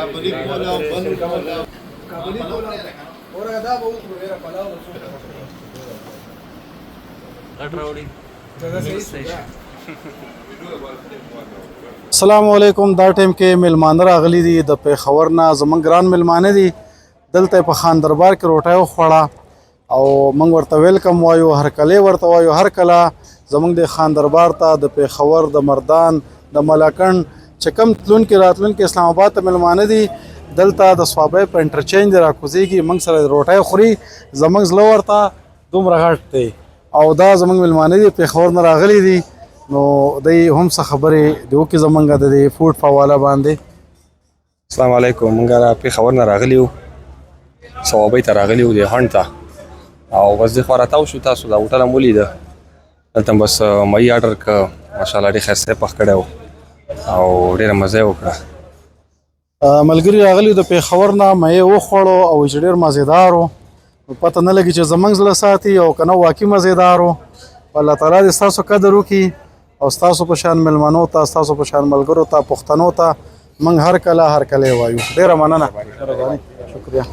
کابلی پولاو بنو پولاو کابلی پولاو اورګه دا به وکړو ډېره پلاو غټ راوړي السلام علیکم. دا ټیم کې میلمانه راغلي دي د پېښور نه. زموږ ګران میلمانه دي. دلته په خان دربار کې روټۍ وخوړه او موږ ورته ویلکم وایو، هرکلی ورته وایو. هر کله زموږ د خان دربار ته د پېښور، د مردان، د ملاکنډ چې کوم تلونکي راتلونکي اسلام آباد ته میلمانه دي، دلته د صوابۍ په انټرچینج راکوزېږي، موږ سره روټۍ خوري. زموږ زړه ورته دومره غټ دی او دا زموږ میلمانه دي، پېښور نه راغلي دي. نو دوی هم څه خبرې د وکړي زموږ د دې فوډ په حواله باندې. السلام علیکم. موږ پېښور نه راغلي یو، صوابۍ ته راغلي یو، د هڼ ته، او بس دې خوا راتاو شو. تاسو دا هوټل هم ولیده، دلته بس ماهي آرډر کړه. ماشاءالله ډېر ښایسته پخ کړی و او ډېره مزه یې وکړه. ملګري راغلي د پېښور نه، ماهي وخوړو او چې ډېر مزېدار و. پته نه لګي چې زموږ زړه ساتي او که نه واقعي مزېدار و. الله تعالی دې ستاسو قدر وکړي او ستاسو په شان میلمنو ته، ستاسو په شان ملګرو ته، پښتنو ته موږ هر کله وایو. ډېره مننه. شکریه.